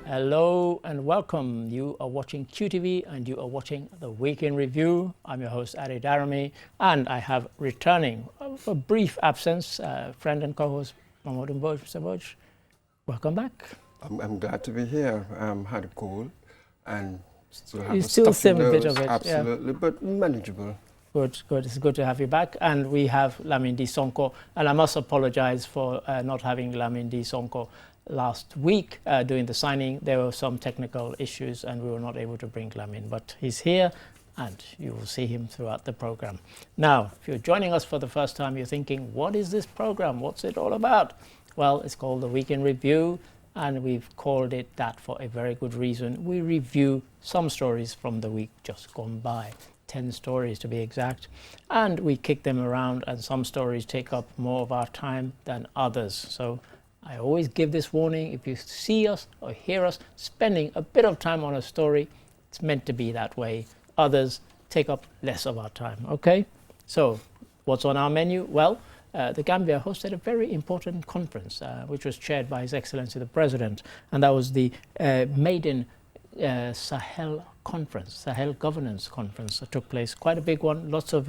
Hello and welcome. You are watching QTV and you are watching the Week in Review. I'm your host Adi Darami, and I have returning for a brief absence friend and co-host Mahmoud Mboj. Mr. Mboj, welcome back. I'm glad to be here. Had a cold and still have You a still stuffy have a bit nose, of it, absolutely, but manageable. Good. It's good to have you back. And we have Lamindi Sonko, and I must apologize for not having Lamindi Sonko last week doing the signing. There were some technical issues and we were not able to bring Lamin, but he's here and you will see him throughout the program. Now, if you're joining us for the first time, you're thinking, what is this program? What's it all about? Well, it's called the Week in Review, and we've called it that for a very good reason. We review some stories from the week just gone by, 10 stories to be exact, and we kick them around, and some stories take up more of our time than others. So I always give this warning: if you see us or hear us spending a bit of time on a story, it's meant to be that way. Others take up less of our time, okay? So what's on our menu? Well, the Gambia hosted a very important conference, which was chaired by His Excellency the President, and that was the maiden Sahel conference, Sahel governance conference that took place. Quite a big one, lots of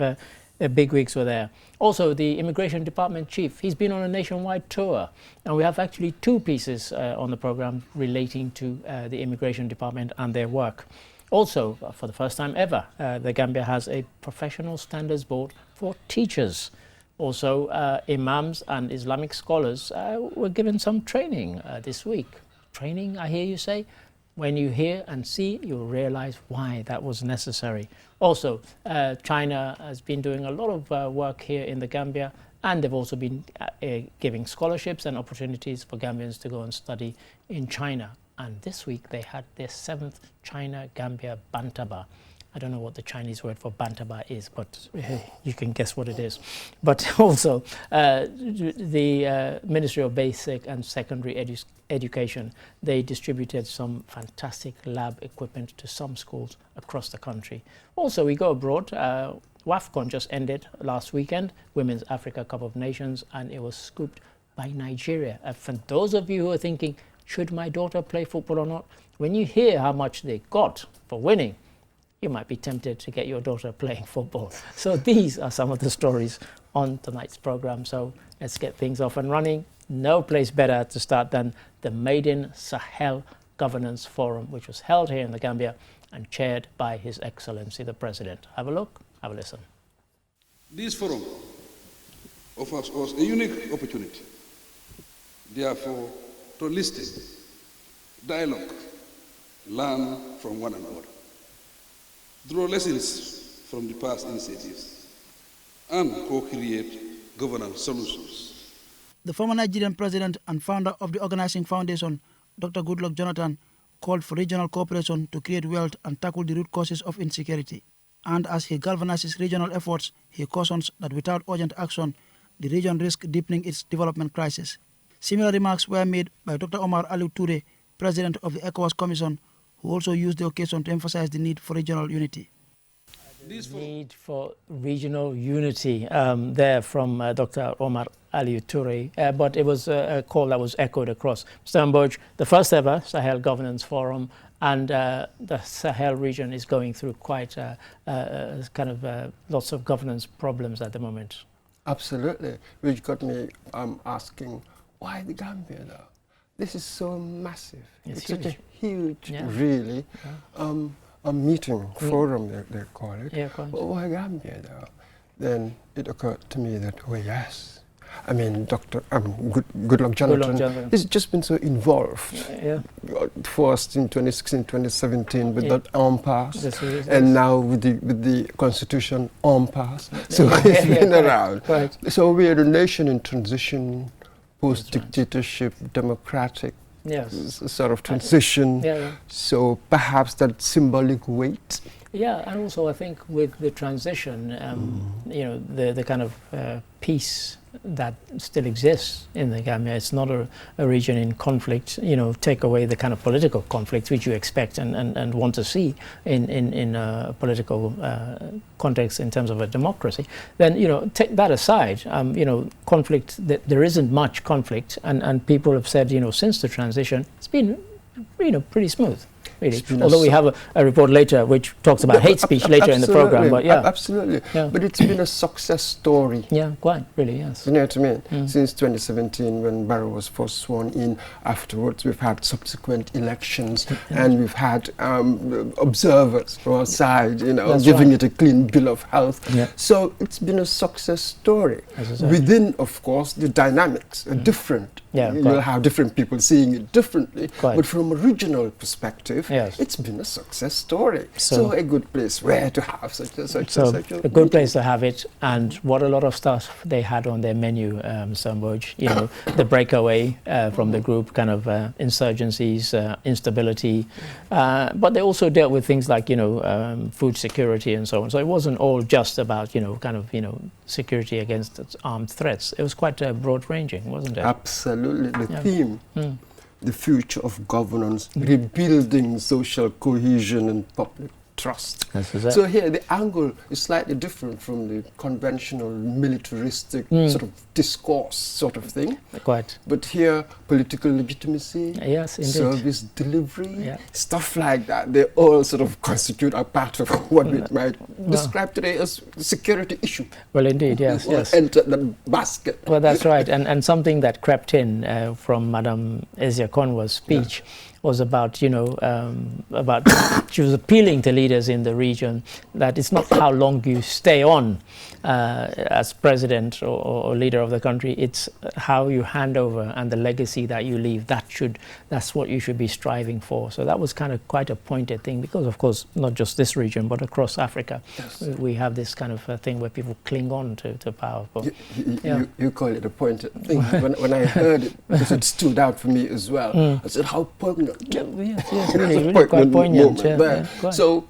bigwigs were there. Also, the Immigration Department Chief, he's been on a nationwide tour, and we have actually two pieces on the program relating to the Immigration Department and their work. Also, for the first time ever, the Gambia has a professional standards board for teachers. Also, imams and Islamic scholars were given some training this week. Training, I hear you say? When you hear and see, you'll realize why that was necessary. Also, China has been doing a lot of work here in the Gambia, and they've also been giving scholarships and opportunities for Gambians to go and study in China. And this week they had their 7th China-Gambia Bantaba. I don't know what the Chinese word for Bantaba is, but you can guess what it is. But also, the Ministry of Basic and Secondary Education, they distributed some fantastic lab equipment to some schools across the country. Also, we go abroad. WAFCON just ended last weekend, Women's Africa Cup of Nations, and it was scooped by Nigeria. For those of you who are thinking, should my daughter play football or not? When you hear how much they got for winning, you might be tempted to get your daughter playing football. So these are some of the stories on tonight's program. So let's get things off and running. No place better to start than the maiden Sahel Governance Forum, which was held here in the Gambia and chaired by His Excellency the President. Have a look, have a listen. This forum offers us a unique opportunity, therefore, to listen, dialogue, learn from one another, draw lessons from the past initiatives, and co-create governance solutions. The former Nigerian president and founder of the organizing foundation, Dr. Goodluck Jonathan, called for regional cooperation to create wealth and tackle the root causes of insecurity. And as he galvanizes regional efforts, he cautions that without urgent action, the region risks deepening its development crisis. Similar remarks were made by Dr. Omar Aliou Touré, president of the ECOWAS Commission, who also used the occasion to emphasize the need for regional unity. The need for regional unity there from Dr. Omar Aliou Touré, but it was a call that was echoed across. Mr. Mboj, the first ever Sahel Governance Forum, and the Sahel region is going through quite lots of governance problems at the moment. Absolutely, which got me asking, why the Gambia though? This is so massive. It's such a huge, really, a meeting, forum they call it. Yeah, but why Gambia though? Then it occurred to me that, oh yes, I mean, Dr. Goodluck Jonathan, he's just been so involved. First in 2016, 2017 with that impasse, and now with the Constitution impasse. So he's been around. Right. So we are a nation in transition, post-dictatorship, democratic sort of transition. So perhaps that symbolic weight. Yeah, and also I think with the transition, you know, the kind of peace that still exists in the Gambia. It's not a region in conflict. You know, take away the kind of political conflict which you expect and want to see in a political context in terms of a democracy. Then, you know, take that aside. You know, conflict. There isn't much conflict, and people have said, you know, since the transition, it's been pretty smooth. Really. Although we have a report later which talks about hate speech later in the program, but yeah. Absolutely. Yeah. But it's been a success story. Yeah, quite, really, yes. You know what I mean? Since 2017, when Barrow was first sworn in, afterwards we've had subsequent elections, and we've had observers from outside, giving it a clean bill of health. Yeah. So it's been a success story. Within, of course, the dynamics are different. Yeah, you'll have different people seeing it differently, but from a regional perspective, it's been a success story. So a good place where to have such a good place to have it, and what a lot of stuff they had on their menu, Samboj, the breakaway from the group, kind of insurgencies, instability, but they also dealt with things like, food security and so on. So it wasn't all just about, security against armed threats. It was quite broad-ranging, wasn't it? Absolutely. The theme, the future of governance, rebuilding social cohesion and public trust. So here the angle is slightly different from the conventional militaristic sort of discourse sort of thing. Quite. But here political legitimacy, yes, indeed, service delivery, stuff like that, they all sort of constitute a part of what we might describe today as security issue. Well, indeed, yes, yes. Enter the basket. Well, that's right. And something that crept in from Madame Ezia Konwa's speech was about, she was appealing to leaders in the region that it's not how long you stay on as president or leader of the country, it's how you hand over and the legacy that you leave. That's what you should be striving for. So that was kind of quite a pointed thing, because of course, not just this region, but across Africa, we have this kind of thing where people cling on to power. But, you call it a pointed thing. when I heard it, because it stood out for me as well, I said, how poignant. Yes, really quite poignant. So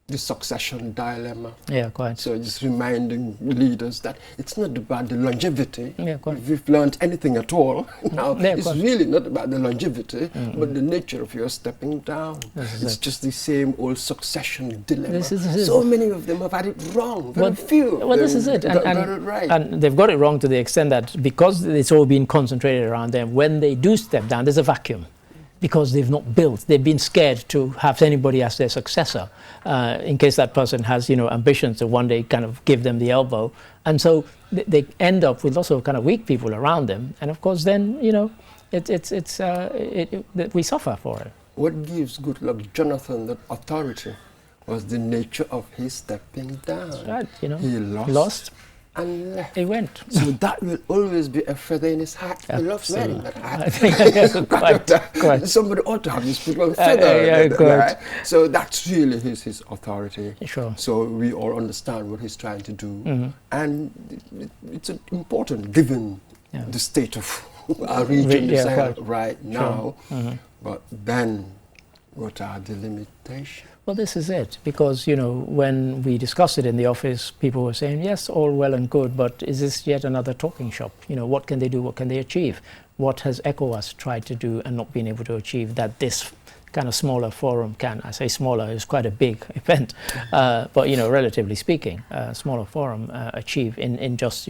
the succession dilemma. Yeah, quite. So just reminding leaders that it's not about the longevity. Yeah, quite. If we've learned anything at all now, it's really not about the longevity, but the nature of your stepping down. It's just the same old succession dilemma. So many of them have had it wrong. Very few. Well, this is it. And they've got it wrong to the extent that because it's all been concentrated around them, when they do step down, there's a vacuum. Because they've not built, they've been scared to have anybody as their successor, in case that person has, ambitions to one day kind of give them the elbow, and so they end up with lots of kind of weak people around them, and of course then we suffer for it. What gives Goodluck Jonathan that authority was the nature of his stepping down. That's right, he lost. And left. He went. So that will always be a feather in his hat. He loves wearing that hat. I think quite. Somebody ought to have this little feather. Right? So that's really his authority. Sure. So we all understand what he's trying to do. And it's important given the state of our region, the Sahel right now. Sure. But then, what are the limitations? Well, this is it, because, when we discussed it in the office, people were saying, yes, all well and good, but is this yet another talking shop? What can they do? What can they achieve? What has ECOWAS tried to do and not been able to achieve that this kind of smaller forum can? I say smaller, it's quite a big event, but, relatively speaking, a smaller forum achieve in just,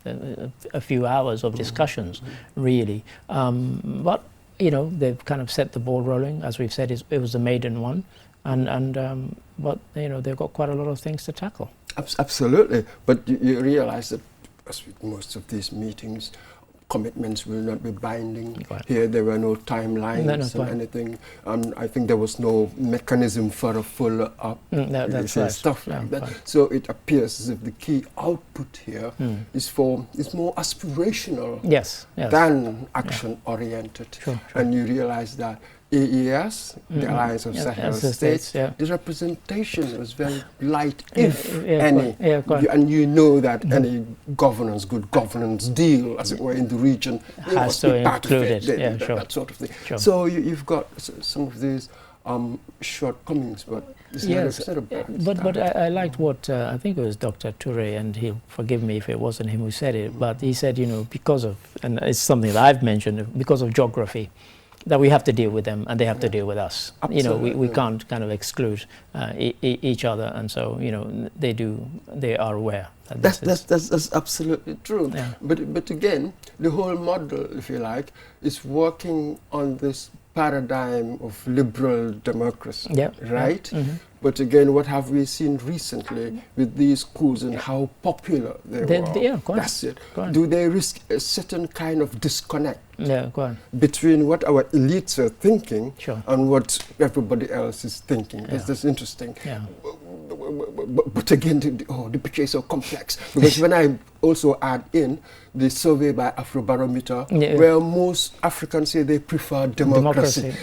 a few hours of discussions, really. But, they've kind of set the ball rolling. As we've said, it was the maiden one. But they've got quite a lot of things to tackle. Absolutely, but you realize that, as with most of these meetings, commitments will not be binding. Right. Here there were no timelines or anything. I think there was no mechanism for a follow-up. That's right. Stuff like that. So it appears as if the key output here is more aspirational than action-oriented. Sure. And you realize that AES, the Alliance of Sahel States, the representation was very light, if any. And you know that any good governance deal, as it were, in the region has to include it. That sort of thing. Sure. So you've got some of these shortcomings, but it's not a bad but I liked what I think it was Dr. Toure, and he'll forgive me if it wasn't him who said it, but he said, because of, and it's something that I've mentioned, because of geography, that we have to deal with them and they have to deal with us. Absolutely. We can't kind of exclude each other, and so they are aware that that's absolutely true. But again, the whole model, if you like, is working on this paradigm of liberal democracy, yeah, right? Yeah. Mm-hmm. But again, what have we seen recently with these coups and how popular they were? Yeah, go on. That's it. Go on. Do they risk a certain kind of disconnect Go on. between what our elites are thinking Sure. and what everybody else is thinking? That's interesting. Yeah. But again, the picture is so complex. Because when I also add in the survey by Afrobarometer, where most Africans say they prefer democracy.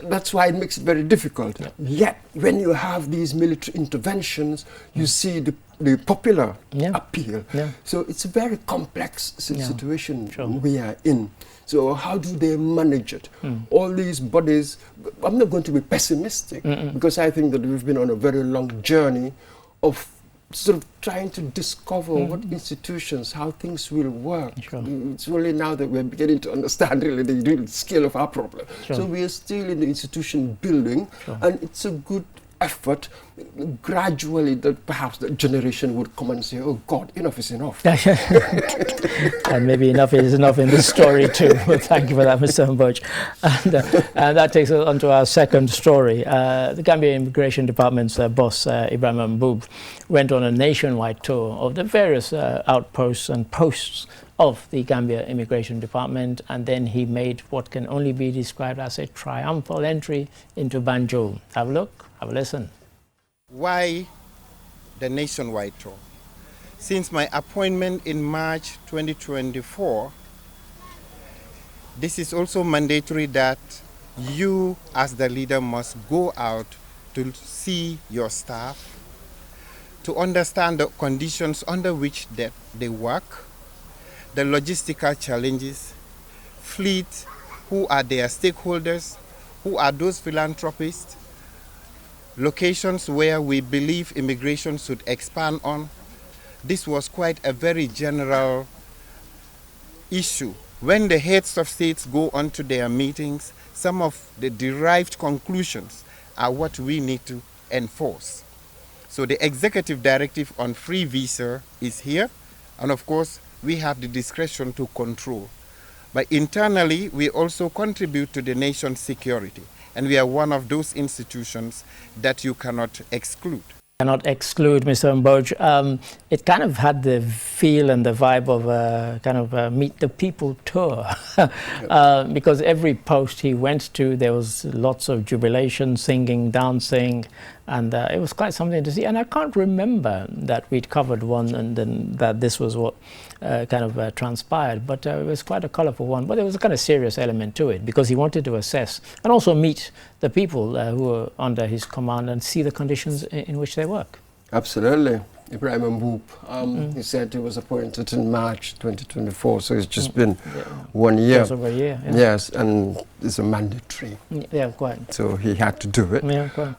That's why it makes it very difficult. Yeah. Yet, when you have these military interventions, you see the popular appeal. Yeah. So it's a very complex situation Sure. we are in. So how do they manage it? All these bodies, I'm not going to be pessimistic because I think that we've been on a very long journey of sort of trying to discover what institutions, how things will work. Sure. It's only now that we're beginning to understand really the real scale of our problem. Sure. So we are still in the institution building, and it's a good effort gradually that perhaps the generation would come and say, oh God, enough is enough. And maybe enough is enough in this story too. Well, thank you for that, Mr. Mboj. And that takes us on to our second story. The Gambia Immigration Department's boss, Ibrahim Mboob, went on a nationwide tour of the various outposts and posts of the Gambia Immigration Department, and then he made what can only be described as a triumphal entry into Banjul. Have a look, have a listen. Why the nationwide tour? Since my appointment in March 2024, this is also mandatory that you as the leader must go out to see your staff, to understand the conditions under which they work, the logistical challenges, fleet, who are their stakeholders, who are those philanthropists, locations where we believe immigration should expand on. This was quite a very general issue. When the heads of states go on to their meetings, some of the derived conclusions are what we need to enforce. So the executive directive on free visa is here, and of course, we have the discretion to control. But internally, we also contribute to the nation's security. And we are one of those institutions that you cannot exclude. Cannot exclude, Mr. Mboj. It kind of had the feel and the vibe of a kind of a meet the people tour. Because every post he went to, there was lots of jubilation, singing, dancing, and it was quite something to see. And I can't remember that we'd covered one and then that this was what transpired, but it was quite a colorful one. But there was a kind of serious element to it because he wanted to assess and also meet the people who were under his command and see the conditions in which they work. Absolutely. Ibrahim Mboob, he said he was appointed in March 2024, so it's just been 1 year. Just over a year. Yeah. Yes, and it's a mandatory. Yeah, quite. So he had to do it, yeah, quite.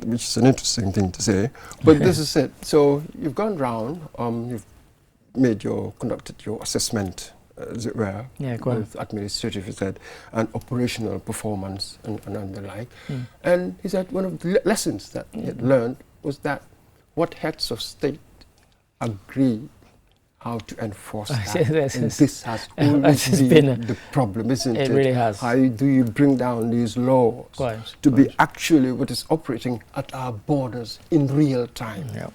Which is an interesting thing to say. But this is it. So you've gone round, you've conducted your assessment, as it were, with administrative, he said, and operational performance and the like. And he said one of the lessons that he had learned was that what heads of state agree how to enforce that. And this has always been the problem, isn't it? It really has. How do you bring down these laws to be actually what is operating at our borders in real time? Yeah.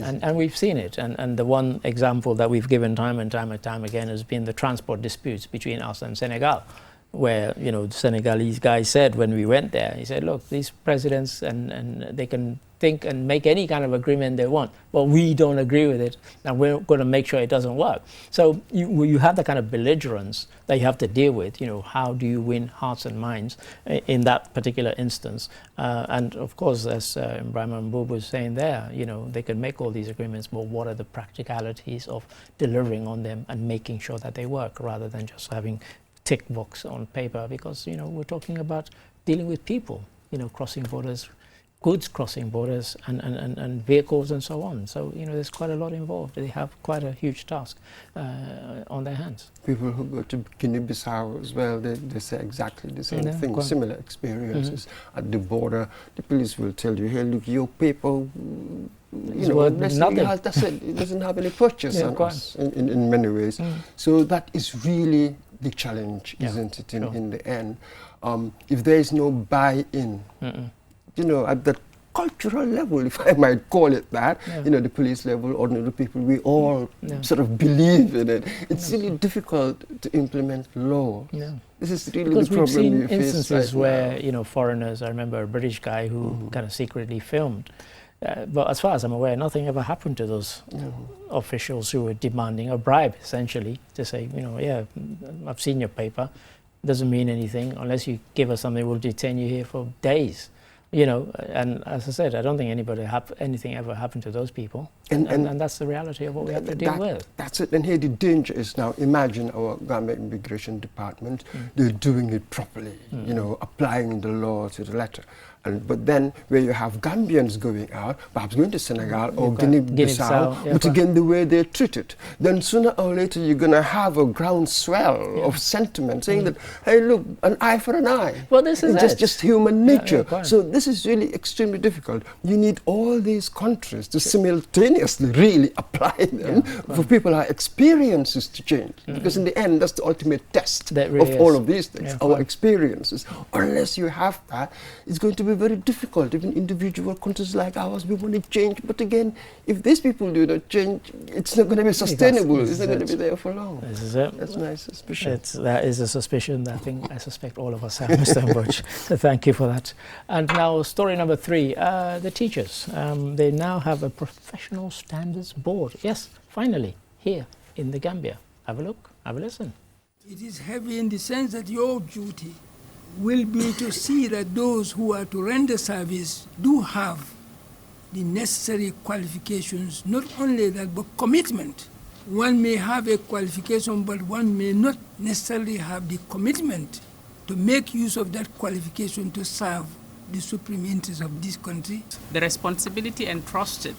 And we've seen it, and the one example that we've given time and time again has been the transport disputes between us and Senegal, where, you know, the Senegalese guy said when we went there, he said, look, these presidents, and they can think and make any kind of agreement they want, but we don't agree with it, and we're going to make sure it doesn't work. So you have the kind of belligerence that you have to deal with. You know, how do you win hearts and minds in that particular instance? And of course, as Ibrahim Mboob was saying there, you know, they can make all these agreements, but what are the practicalities of delivering on them and making sure that they work, rather than just having tick box on paper? Because, you know, we're talking about dealing with people, you know, crossing borders, goods crossing borders, and vehicles and so on. So, you know, there's quite a lot involved. They have quite a huge task on their hands. People who go to Guinea-Bissau as well, they say exactly the same thing, similar experiences at the border. The police will tell you, hey, look, your paper, you know, that's it. It doesn't have any purchase on us in many ways. So that is really the challenge, isn't it, in the end? If there is no buy-in, you know, at the cultural level, if I might call it that, you know, the police level, ordinary people, we all sort of believe in it. It's really difficult to implement law. This is really because the problem we face. We've seen instances right where, now. you know, foreigners, I remember a British guy who kind of secretly filmed. But as far as I'm aware, nothing ever happened to those officials who were demanding a bribe, essentially, to say, you know, yeah, I've seen your paper. Doesn't mean anything. Unless you give us something, we'll detain you here for days. You know, and as I said, I don't think anything ever happened to those people. And that's the reality of what we have to deal with. That's it. And here the danger is now, imagine our Gambia Immigration Department, they're doing it properly, you know, applying the law to the letter. But then where you have Gambians going out, perhaps going to Senegal or Guinea-Bissau, but again the way they're treated, then sooner or later you're going to have a groundswell of sentiment saying that, hey, look, an eye for an eye. Well, this is just human nature. So this is really extremely difficult. You need all these countries to simultaneously really apply them for people our experiences to change. Because in the end, that's the ultimate test of all of these things, our experiences. Unless you have that, it's going to be very difficult. Even individual countries like ours, we want to change. But again, if these people do not change, it's not going to be sustainable. It's not going to be there for long. This is it. That's my suspicion. That is a suspicion that I suspect all of us have, Mr. Mboch. So thank you for that. And now story number 3, the teachers. They now have a professional standards board. Yes, finally, here in the Gambia. Have a look, have a listen. It is heavy in the sense that your duty will be to see that those who are to render service do have the necessary qualifications, not only that, but commitment. One may have a qualification, but one may not necessarily have the commitment to make use of that qualification to serve the supreme interests of this country. The responsibility entrusted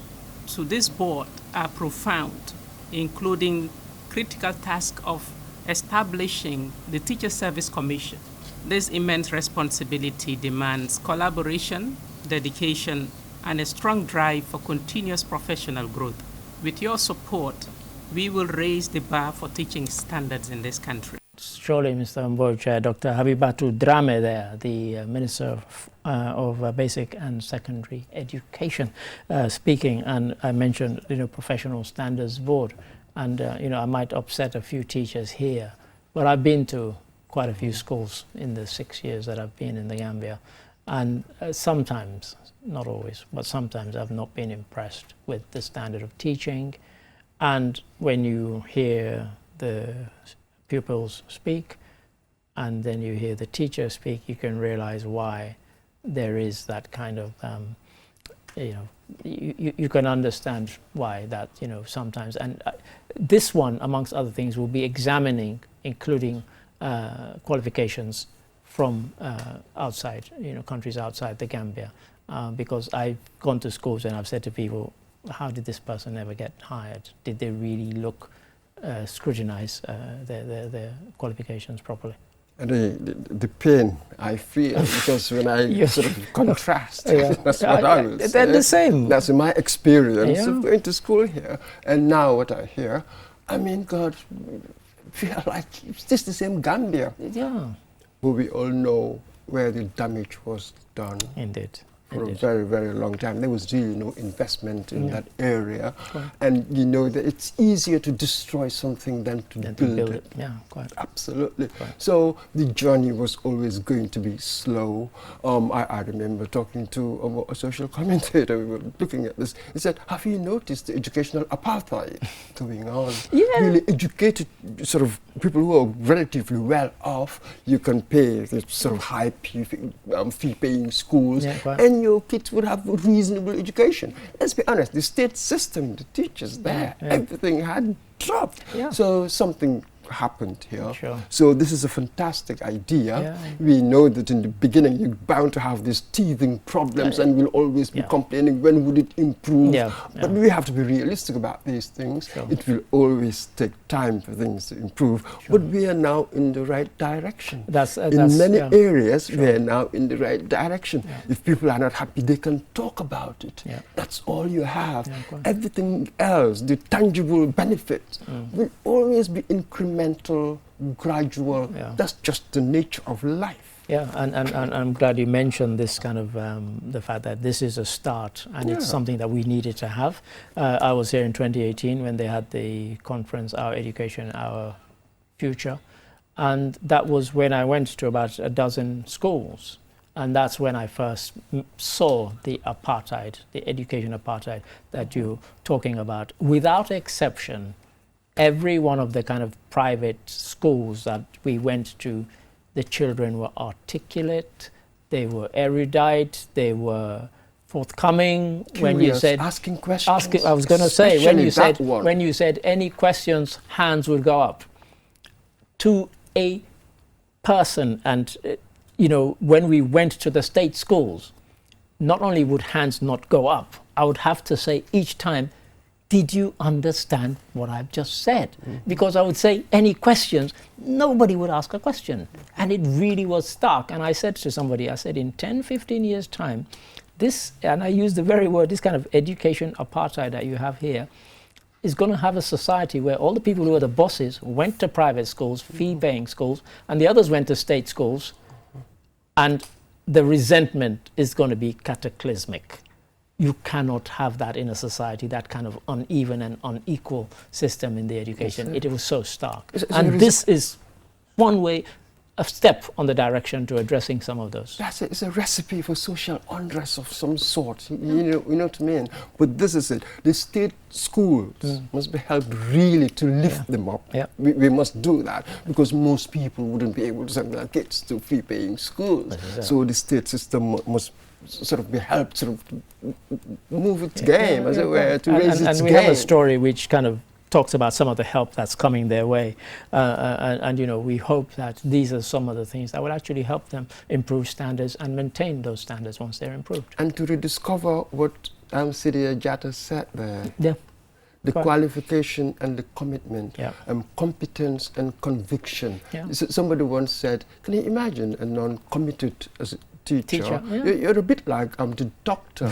to this board are profound, including critical task of establishing the Teacher Service Commission. This immense responsibility demands collaboration, dedication, and a strong drive for continuous professional growth. With your support, we will raise the bar for teaching standards in this country. Surely, Mr. Mboch, Dr. Habibatu Drame there, the Minister of Basic and Secondary Education, speaking, and I mentioned, you know, Professional Standards Board, and you know, I might upset a few teachers here, but I've been to quite a few schools in the 6 years that I've been in the Gambia, and sometimes, not always, but sometimes I've not been impressed with the standard of teaching. And when you hear the pupils speak and then you hear the teacher speak, you can realize why there is that kind of, you know, you can understand why that, you know, sometimes. And this one, amongst other things, will be examining, including qualifications from outside, you know, countries outside the Gambia, because I've gone to schools and I've said to people, how did this person ever get hired? Did they really look, scrutinize their qualifications properly? And the pain I feel, because when I sort of contrast, that's what I will say. They're the same. That's my experience of going to school here, and now what I hear, I mean, God, feel like it's just the same Gambia. Yeah. But we all know where the damage was done. Indeed. For a very, very long time. There was really no investment in that area. And you know that it's easier to destroy something than to build it. Yeah, quite. Absolutely. So the journey was always going to be slow. I remember talking to a social commentator, we were looking at this. He said, have you noticed the educational apartheid going on? Really educated sort of people who are relatively well off, you can pay the sort of high fee-paying schools, and your kids would have a reasonable education. Let's be honest, the state system, the teachers there, everything had dropped. So something happened here. So this is a fantastic idea. We know that in the beginning you're bound to have these teething problems and we'll always be complaining, when would it improve? But we have to be realistic about these things. It will always take time for things to improve. But we are now in the right direction. In many areas, we are now in the right direction. If people are not happy, they can talk about it. That's all you have. Everything else, the tangible benefits, will always be incremental gradual. That's just the nature of life. Yeah, and I'm glad you mentioned this kind of the fact that this is a start, and it's something that we needed to have. I was here in 2018 when they had the conference, Our Education, Our Future, and that was when I went to about a dozen schools, and that's when I first saw the apartheid, the education apartheid that you're talking about. Without exception, every one of the kind of private schools that we went to, the children were articulate, they were erudite, they were forthcoming. Curious, when you said asking questions. I was going to say, when you said any questions, hands would go up to a person. And you know, when we went to the state schools, not only would hands not go up, I would have to say each time, did you understand what I've just said? Because I would say any questions, nobody would ask a question. And it really was stark. And I said to somebody, I said, in 10, 15 years' time, this, and I use the very word, this kind of education apartheid that you have here, is going to have a society where all the people who are the bosses went to private schools, fee-paying schools, and the others went to state schools, and the resentment is going to be cataclysmic. You cannot have that in a society, that kind of uneven and unequal system in the education. It was so stark. And this is one way, a step on the direction to addressing some of those. It's a recipe for social unrest of some sort, you know what I mean? But this is it. The state schools must be helped really to lift them up. We must do that, because most people wouldn't be able to send their kids to fee-paying schools. So the state system must sort of be helped sort of move its game, as it were, to raise its game. And we have a story which kind of talks about some of the help that's coming their way. And you know, we hope that these are some of the things that will actually help them improve standards and maintain those standards once they're improved. And to rediscover what Sidia Jatta said there. The Quite. Qualification and the commitment, competence and conviction. Somebody once said, can you imagine a non-committed as a teacher? You're a bit like the doctor.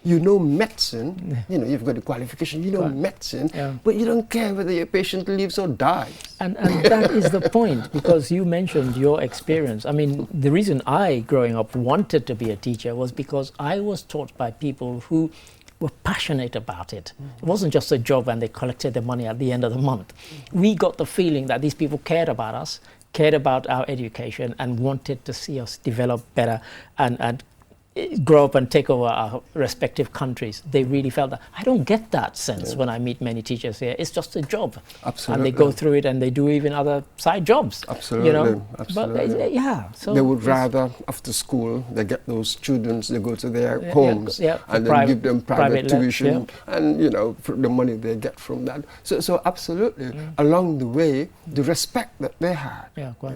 You know medicine, you know, you've got the qualification, you know medicine, but you don't care whether your patient lives or dies. And that is the point, because you mentioned your experience. I mean, the reason I, growing up, wanted to be a teacher was because I was taught by people who were passionate about it. It wasn't just a job and they collected the money at the end of the month. We got the feeling that these people cared about us, cared about our education, and wanted to see us develop better and grow up and take over our respective countries. They really felt that. I don't get that sense when I meet many teachers here. It's just a job. Absolutely. And they go through it and they do even other side jobs. Absolutely. You know? Absolutely. But, so they would rather, after school, they get those students, they go to their homes and then give them private tuition and, you know, for the money they get from that. So absolutely, along the way, the respect that they had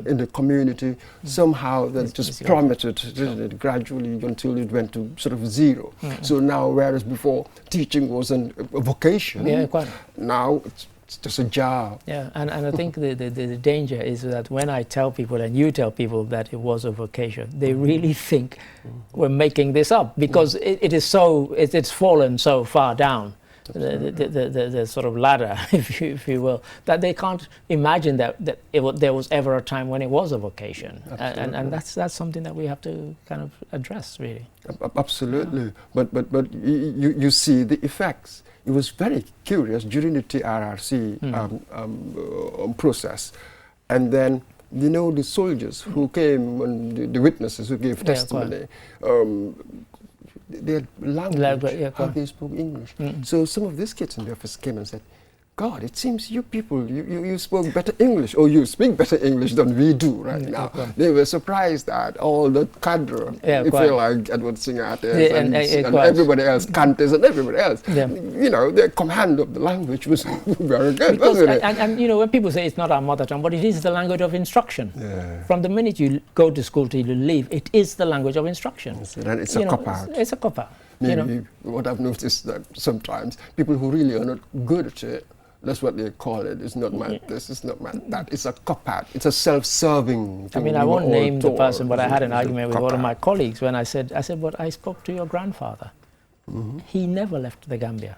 in the community, somehow that just plummeted gradually until it went to sort of zero. So now, whereas before teaching was a vocation, now it's just a job. And I think the danger is that when I tell people and you tell people that it was a vocation, they really think we're making this up, because it's fallen so far down. The sort of ladder, if you will, that they can't imagine that there was ever a time when it was a vocation, and that's something that we have to kind of address, really. Absolutely, but you see the effects. It was very curious during the TRRC process, and then you know the soldiers who came and the witnesses who gave testimony. Their language, how they spoke English. So some of these kids in the office came and said, God, it seems you people, you spoke better English, or you speak better English than we do right now. They were surprised at all the cadre, if you like, Edward Singate and everybody else, Cantes and everybody else. You know, their command of the language was very good, wasn't it? And you know, when people say it's not our mother tongue, but it is the language of instruction. From the minute you go to school till you leave, it is the language of instruction. And it's a cop-out. It's a cop-out. Maybe what I've noticed that sometimes people who really are not good at it, that's what they call it. It's not my this, it's not my that. It's a cop-out. It's a self-serving thing. I mean, I won't name the person, but I had an argument with one of my colleagues when I said, but I spoke to your grandfather. He never left the Gambia.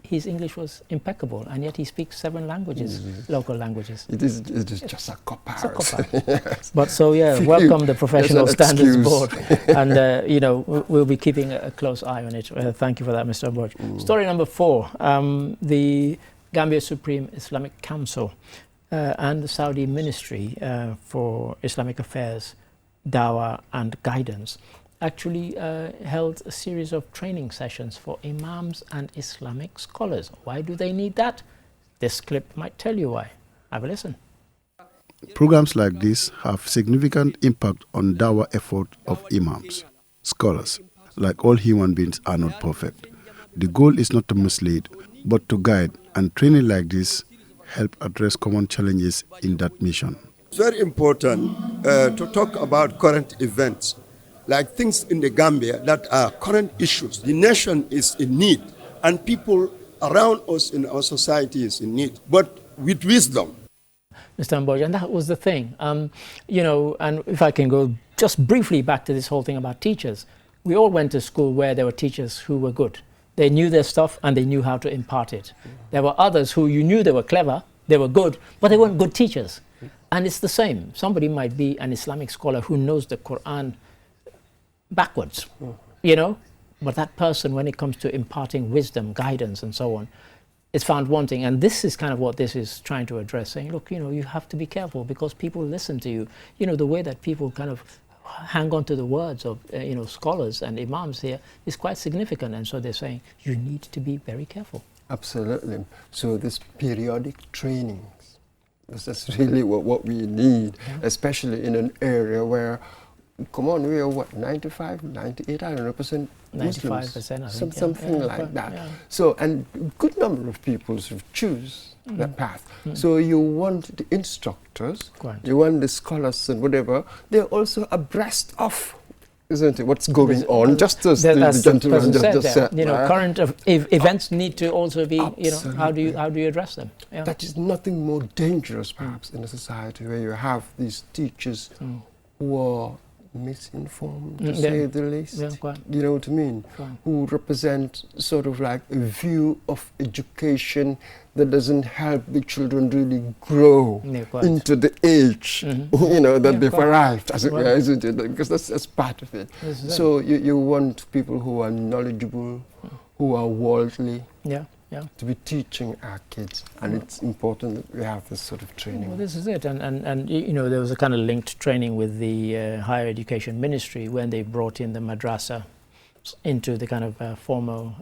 his English was impeccable, and yet he speaks 7 languages, local languages. It is just a cop-out. Yes. But so, yeah, welcome the Professional Standards Board. And, you know, we'll be keeping a close eye on it. Thank you for that, Mr. Borj. Story number 4, the Gambia Supreme Islamic Council and the Saudi Ministry for Islamic Affairs, Dawah and Guidance actually held a series of training sessions for imams and Islamic scholars. Why do they need that? This clip might tell you why. Have a listen. Programs like this have significant impact on dawah effort of imams, scholars. Like all human beings are not perfect. The goal is not to mislead, but to guide, and training like this help address common challenges in that mission. It's very important to talk about current events, like things in the Gambia that are current issues. The nation is in need, and people around us in our society is in need, but with wisdom. Mr. Mboj, and that was the thing. You know, and if I can go just briefly back to this whole thing about teachers, we all went to school where there were teachers who were good. They knew their stuff and they knew how to impart it. There were others who you knew they were clever, they were good, but they weren't good teachers. And it's the same. Somebody might be an Islamic scholar who knows the Quran backwards, you know, but that person, when it comes to imparting wisdom, guidance and so on, is found wanting. And this is kind of what this is trying to address, saying, look, you know, you have to be careful because people listen to you. You know, the way that people kind of hang on to the words of, you know, scholars and imams here is quite significant. And so they're saying, you need to be very careful. Absolutely. So this periodic trainings, that's really what we need, especially in an area where, come on, we are what, 95, 98, I don't know, %? 95%, I think. Something like that. Yeah. So, and a good number of people sort of choose that path. So you want the instructors, you want the scholars and whatever, they're also abreast of, isn't it, what's going on, just as the gentleman just said. You know, current events need to also be, you know, how do you address them? Yeah. That is nothing more dangerous, perhaps, in a society where you have these teachers who are misinformed, to say the least, you know what I mean, who represent sort of like a view of education that doesn't help the children really grow into the age, you know, that they've arrived, as it were, isn't it? Because that's part of it. So you want people who are knowledgeable, who are worldly, to be teaching our kids, and it's important that we have this sort of training. Well, this is it, and you know, there was a kind of linked training with the Higher Education Ministry when they brought in the madrasa into the kind of formal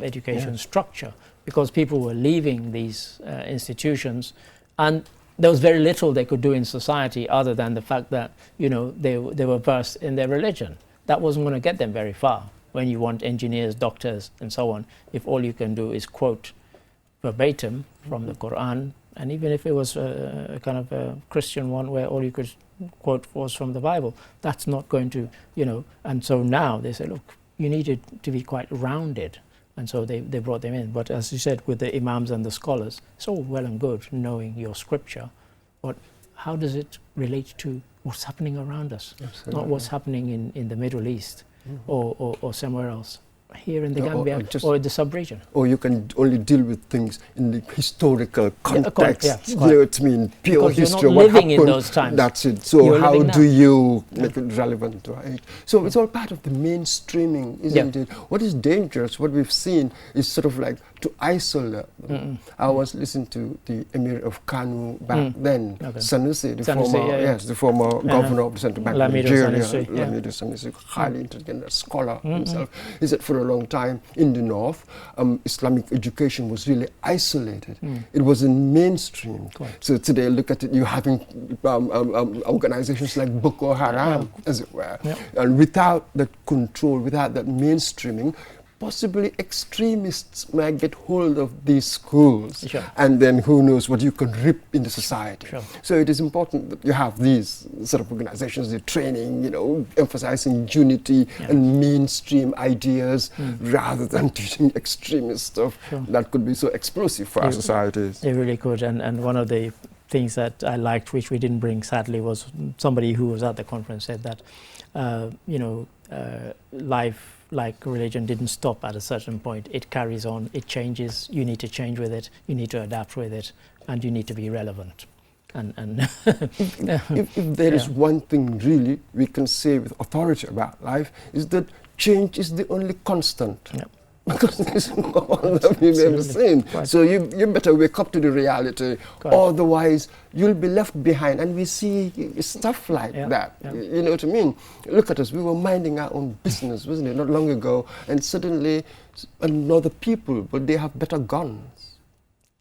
education structure, because people were leaving these institutions, and there was very little they could do in society other than the fact that, you know, they were versed in their religion. That wasn't going to get them very far. When you want engineers, doctors, and so on, if all you can do is quote verbatim from the Quran, and even if it was a kind of a Christian one where all you could quote was from the Bible, that's not going to, you know, and so now they say, look, you needed to be quite rounded, and so they brought them in. But as you said, with the imams and the scholars, it's all well and good knowing your scripture, but how does it relate to what's happening around us? Absolutely. Not what's happening in the Middle East, or somewhere else, here in the Gambia or the sub-region. Or you can only deal with things in the historical context, you know what I mean, pure because history, you're not living in those times. That's it. So how do you make it relevant to our age? So it's all part of the mainstreaming, isn't it? What is dangerous, what we've seen, is sort of like to isolate them. I was listening to the Emir of Kanu back then, Sanusi, the former governor of the central bank of Nigeria, Lamido Sanusi, highly intelligent scholar himself. He said for a long time in the north, Islamic education was really isolated. It wasn't mainstream. So today, look at it, you're having organizations like Boko Haram, as it were. And without that control, without that mainstreaming, possibly extremists might get hold of these schools, and then who knows what you can rip into society. So it is important that you have these sort of organizations, the training, you know, emphasizing unity and mainstream ideas rather than teaching extremist stuff that could be so explosive for our societies. It really could, and one of the things that I liked, which we didn't bring sadly, was somebody who was at the conference said that, you know, life like religion, didn't stop at a certain point. It carries on, it changes, you need to change with it, you need to adapt with it, and you need to be relevant. And if there is one thing really we can say with authority about life, is that change is the only constant. Yep. Because there's no one that we've ever seen. Right. So you better wake up to the reality, otherwise you'll be left behind. And we see stuff like that. You know what I mean? Look at us, we were minding our own business, wasn't it, not long ago, and suddenly another people, but they have better guns.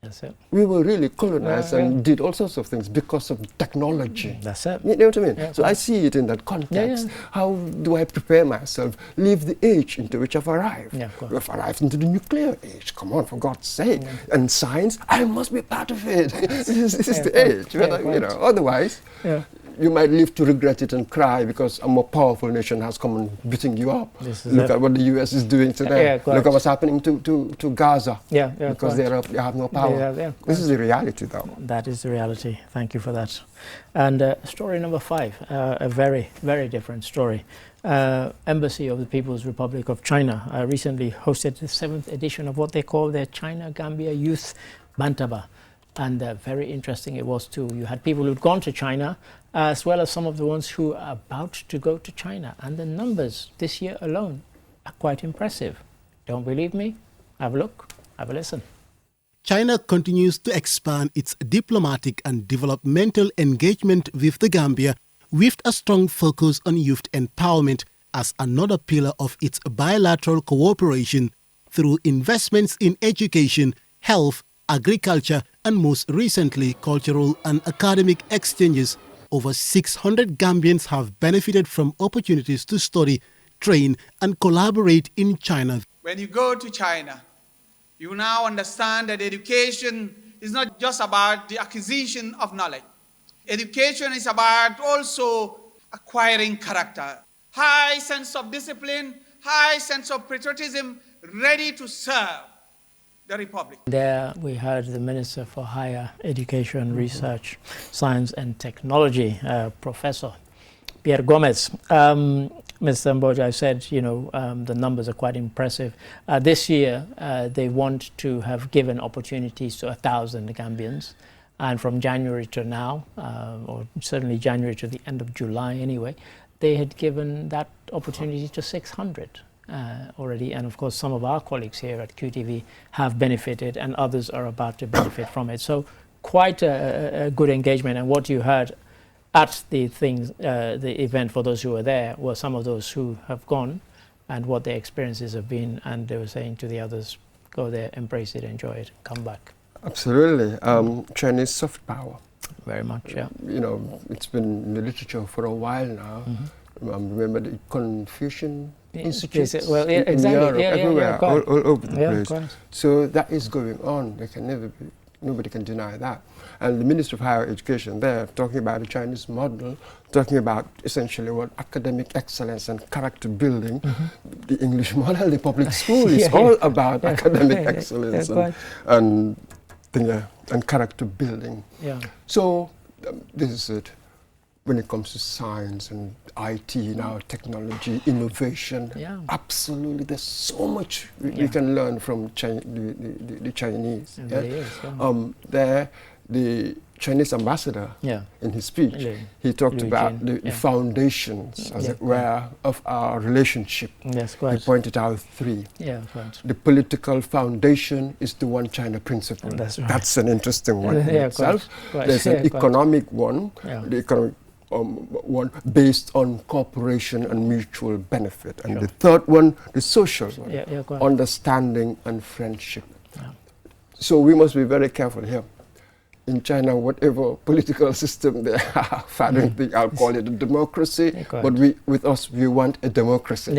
That's it. We were really colonized and did all sorts of things because of technology. That's it. You know what I mean? Yeah, so I see it in that context. How do I prepare myself, leave the age into which I've arrived? I've arrived into the nuclear age. Come on, for God's sake. And science, I must be part of it. This is the age. You know, otherwise, you might live to regret it and cry because a more powerful nation has come and beating you up. Look at what the US is doing today. Look at what's happening to Gaza. Because they have no power. This is the reality, though. That is the reality. Thank you for that. And story number 5, a very, very different story. Embassy of the People's Republic of China recently hosted the 7th edition of what they call their China-Gambia Youth Bantaba. And very interesting it was too. You had people who'd gone to China, as well as some of the ones who are about to go to China. And the numbers this year alone are quite impressive. Don't believe me? Have a look, have a listen. China continues to expand its diplomatic and developmental engagement with the Gambia, with a strong focus on youth empowerment as another pillar of its bilateral cooperation through investments in education, health, agriculture, and most recently, cultural and academic exchanges. Over 600 Gambians have benefited from opportunities to study, train, and collaborate in China. When you go to China, you now understand that education is not just about the acquisition of knowledge. Education is about also acquiring character, high sense of discipline, high sense of patriotism, ready to serve the Republic. There we heard the Minister for Higher Education, Research, Science and Technology, Professor Pierre Gomez. Mr. Mboja said, you know, the numbers are quite impressive. This year, they want to have given opportunities to 1,000 Gambians. And from January to now, or certainly January to the end of July anyway, they had given that opportunity to 600. Already, and of course some of our colleagues here at QTV have benefited and others are about to benefit from it. So quite a good engagement, and what you heard at the event for those who were there were some of those who have gone and what their experiences have been, and they were saying to the others, go there, embrace it, enjoy it, come back. Absolutely. Chinese soft power. Very much, yeah. You know, it's been in the literature for a while now. Remember the Confucian Institute in Europe, everywhere, all over the place. So that is going on. There can never be, nobody can deny that. And the Minister of Higher Education there, talking about the Chinese model, talking about essentially what academic excellence and character building. The English model, the public school is all about academic excellence and character building. So this is it. When it comes to science and IT now, technology, innovation, absolutely, there's so much we can learn from the Chinese. There, the Chinese ambassador, in his speech, he talked about the foundations, as it were, of our relationship. He pointed out 3. The political foundation is the One China principle. That's an interesting one in itself. There's an economic one, the economic one based on cooperation and mutual benefit. And the third one, the social one, understanding and friendship. So we must be very careful here. In China, whatever political system they have, I don't think I'll call it a democracy, but with us, we want a democracy.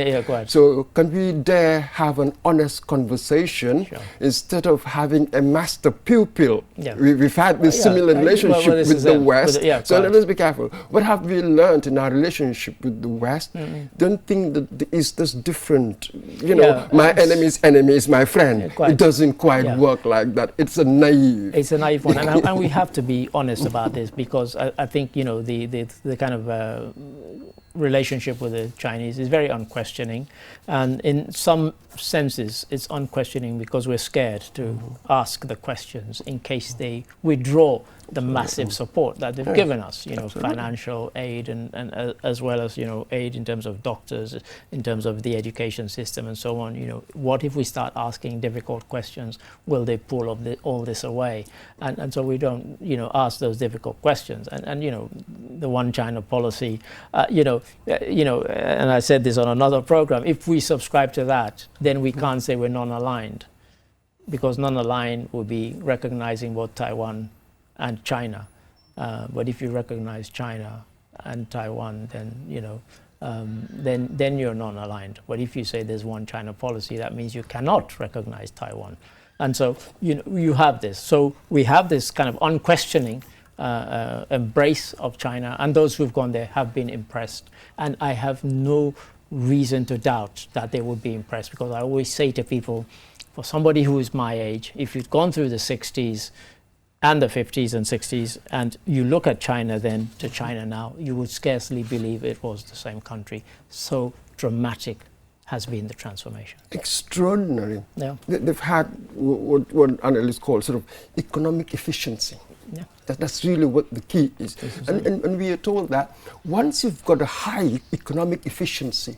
So can we dare have an honest conversation instead of having a master-pupil? We've had this similar relationship with the West, so let us be careful. What have we learned in our relationship with the West? Don't think that the East is different. You know, my enemy's enemy is my friend. It doesn't quite work like that. It's a naive. It's a naive one. And we have to be honest about this, because I think, you know, the kind of relationship with the Chinese is very unquestioning, and in some senses it's unquestioning because we're scared to ask the questions in case they withdraw the massive support that they've given us, you know, financial aid and as well as, you know, aid in terms of doctors, in terms of the education system and so on. You know, what if we start asking difficult questions? Will they pull all this away? And so we don't, you know, ask those difficult questions. And you know, the one China policy, you know, and I said this on another program, if we subscribe to that, then we can't say we're non-aligned, because non-aligned would be recognizing both Taiwan and China. But if you recognize China and Taiwan, then, you know, then you're non-aligned. But if you say there's one China policy, that means you cannot recognize Taiwan. And so, you know, you have this. So we have this kind of unquestioning embrace of China, and those who've gone there have been impressed. And I have no reason to doubt that they would be impressed, because I always say to people, for somebody who is my age, if you've gone through the 60s and the 50s and 60s, and you look at China then to China now, you would scarcely believe it was the same country. So dramatic has been the transformation. Extraordinary. Yeah. They've had what analysts call sort of economic efficiency. Yeah. That's really what the key is. And we are told that once you've got a high economic efficiency,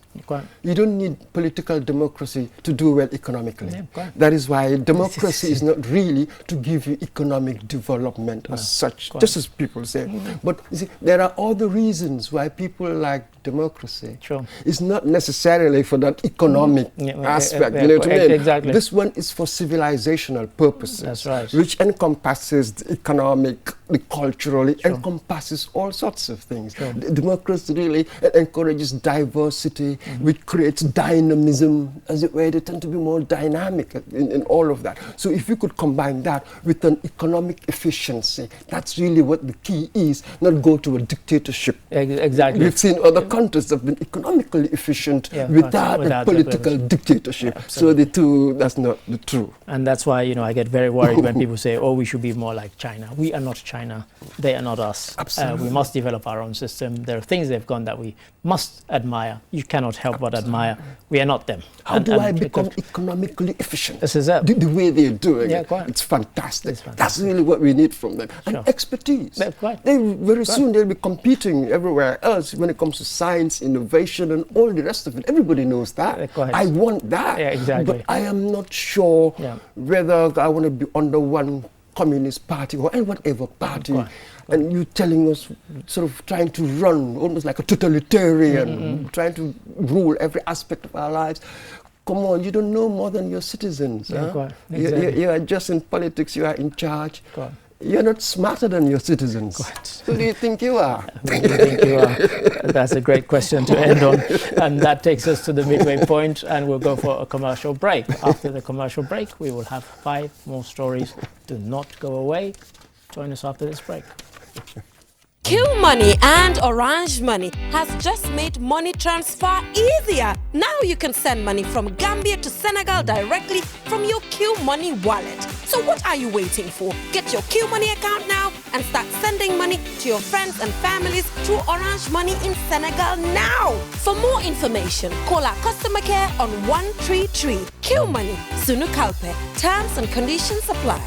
you don't need political democracy to do well economically. Yeah, that is why democracy is not really to give you economic development as such, just as people say. But you see, there are other reasons why people like democracy. It's not necessarily for that economic aspect. You know what I mean? Exactly. This one is for civilizational purposes. That's right. Which encompasses the economic, the cultural, it encompasses all sorts of things. Democracy really encourages diversity, which creates dynamism, as it were. They tend to be more dynamic in all of that. So if you could combine that with an economic efficiency, that's really what the key is, not go to a dictatorship. Exactly. We've seen other countries that have been economically efficient without a political dictatorship. So the two, that's not the truth. And that's why, you know, I get very worried when people say, oh, we should be more like China. We are not China. They are not us. We must develop our own system. There are things they've done that we must admire. You cannot help but admire. We are not them. How do I become economically efficient? This is it. The way they're doing it. It's fantastic. That's really what we need from them. And expertise. Very soon they'll be competing everywhere else when it comes to science, innovation, and all the rest of it. Everybody knows that. I want that. Exactly. But I am not sure whether I want to be under one communist party or whatever party. And you telling us, sort of trying to run almost like a totalitarian, trying to rule every aspect of our lives. Come on, you don't know more than your citizens. You are just in politics, you are in charge. You're not smarter than your citizens. Who do you think you are? Who do you think you are? That's a great question to end on. And that takes us to the midway point, and we'll go for a commercial break. After the commercial break, we will have 5 more stories. Do not go away. Join us after this break. Q Money and Orange Money has just made money transfer easier. Now you can send money from Gambia to Senegal directly from your Q Money wallet. So what are you waiting for? Get your Q Money account now and start sending money to your friends and families through Orange Money in Senegal now. For more information, call our customer care on 133. Q Money, Sunu Kalpe. Terms and conditions apply.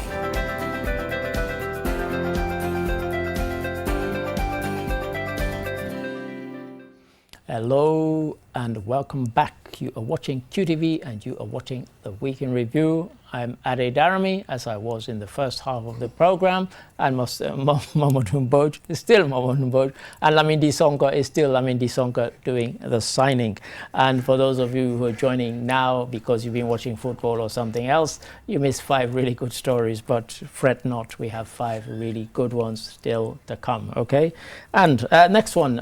Hello and welcome back. You are watching QTV and you are watching The Week in Review. I'm Ade Darami, as I was in the first half of the program, and Mamadou Mbodj is still Mamadou Mbodj, and Lamindi Sonko is still Lamindi Sonko doing the signing. And for those of you who are joining now because you've been watching football or something else, you missed 5 really good stories, but fret not, we have 5 really good ones still to come, okay? And next one,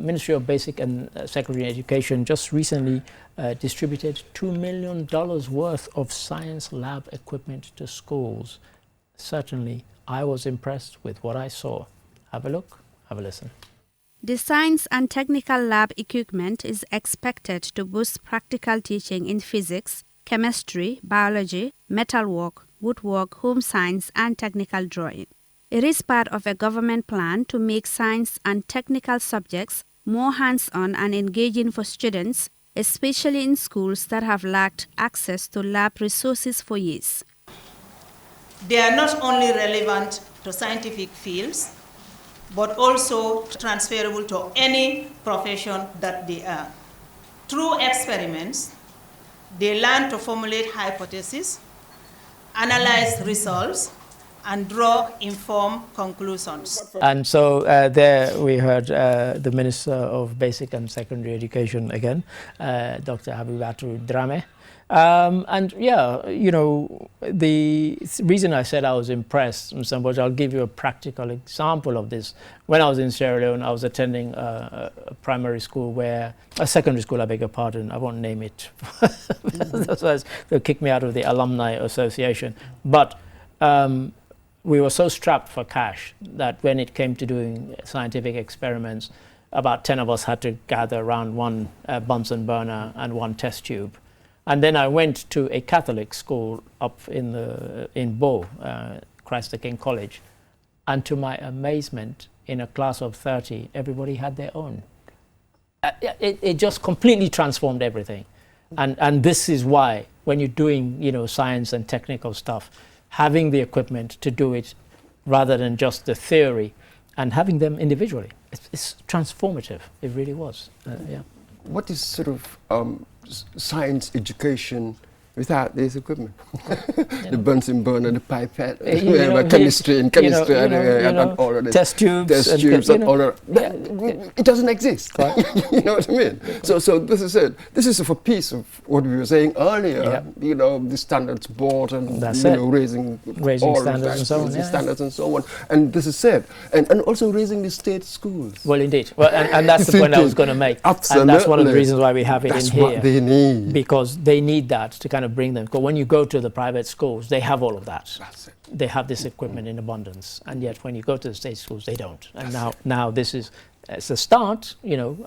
Ministry of Basic and Secondary Education just recently distributed $2 million worth of science lab equipment to schools. Certainly, I was impressed with what I saw. Have a look, have a listen. The science and technical lab equipment is expected to boost practical teaching in physics, chemistry, biology, metalwork, woodwork, home science, and technical drawing. It is part of a government plan to make science and technical subjects more hands-on and engaging for students, especially in schools that have lacked access to lab resources for years. They are not only relevant to scientific fields, but also transferable to any profession that they are. Through experiments, they learn to formulate hypotheses, analyze results, and draw informed conclusions. And so there we heard the Minister of Basic and Secondary Education again, Dr. Habibatu Drame. And yeah, you know, the reason I said I was impressed, Mr. I'll give you a practical example of this. When I was in Sierra Leone, I was attending a primary school where, a secondary school, I beg your pardon, I won't name it. That's why they'll kick me out of the Alumni Association. But we were so strapped for cash that when it came to doing scientific experiments, about 10 of us had to gather around one Bunsen burner and one test tube. And then I went to a Catholic school up in Bo, Christ the King College. And to my amazement, in a class of 30, everybody had their own. It just completely transformed everything. And this is why, when you're doing, you know, science and technical stuff, having the equipment to do it rather than just the theory, and having them individually, it's transformative. It really was. Yeah. What is sort of science education without this equipment? The Bunsen burner, the pipette, chemistry and all of this. Test tubes and all of that. It doesn't exist. You know what I mean? So this is it. This is a piece of what we were saying earlier. Yeah. You know, the standards board and raising standards and so on. Standards and so on. And this is it. And also raising the state schools. Well, indeed. Well, and that's the point I was going to make. Absolutely. And that's one of the reasons why we have it in here. That's what they need. Because they need that to kind of bring them. Because when you go to the private schools, they have all of that. That's it. They have this equipment in abundance, and yet when you go to the state schools, they don't. And now this is, it's a start. You know,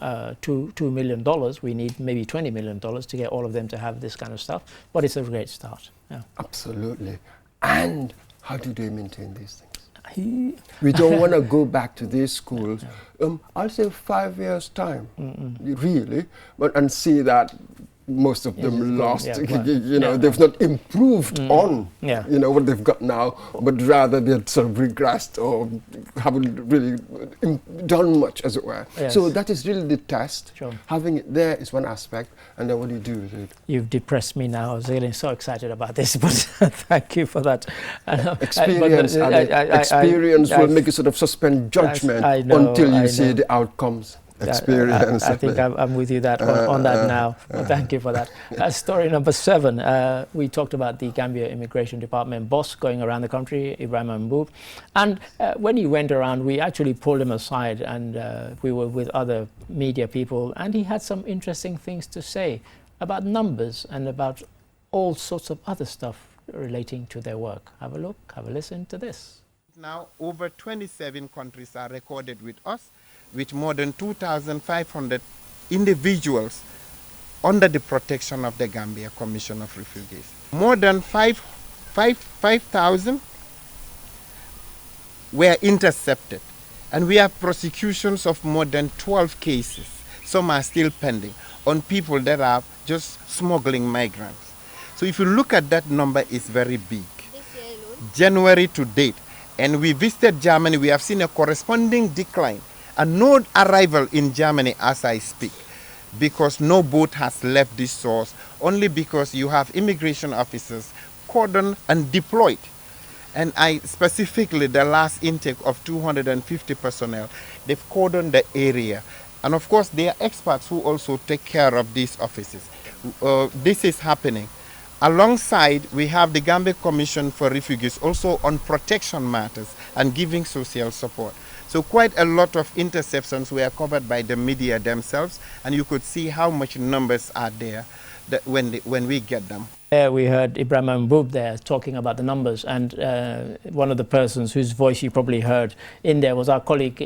$2 million. We need maybe $20 million to get all of them to have this kind of stuff. But it's a great start. Yeah. Absolutely. And how do they maintain these things? We don't want to go back to these schools. I'll say 5 years' time, really, and see that most of them lost. You know, they've not improved on you know what they've got now, but rather they've sort of regressed or haven't really done much, as it were. Yes. So that is really the test. Sure. Having it there is one aspect, and then what do you do with it? You've depressed me now. I was getting so excited about this, but thank you for that. Experience, experience will make you sort of suspend judgment until you see the outcomes. Experience. I think I'm with you on that now. Well, thank you for that. Story number 7. We talked about the Gambia Immigration Department boss going around the country, Ibrahim Mboub. And when he went around, we actually pulled him aside, and we were with other media people, and he had some interesting things to say about numbers and about all sorts of other stuff relating to their work. Have a look, have a listen to this. Now, over 27 countries are recorded with us, with more than 2,500 individuals under the protection of the Gambia Commission of Refugees. More than 5,000 were intercepted, and we have prosecutions of more than 12 cases. Some are still pending on people that are just smuggling migrants. So if you look at that number, it's very big. January to date, and we visited Germany, we have seen a corresponding decline. And no arrival in Germany as I speak, because no boat has left this source, only because you have immigration officers cordoned and deployed. And I specifically, the last intake of 250 personnel, they've cordoned the area. And of course, there are experts who also take care of these offices. This is happening. Alongside, we have the Gambia Commission for Refugees also on protection matters and giving social support. So quite a lot of interceptions were covered by the media themselves, and you could see how much numbers are there when we get them. We heard Ibrahim Mboub there talking about the numbers, and one of the persons whose voice you probably heard in there was our colleague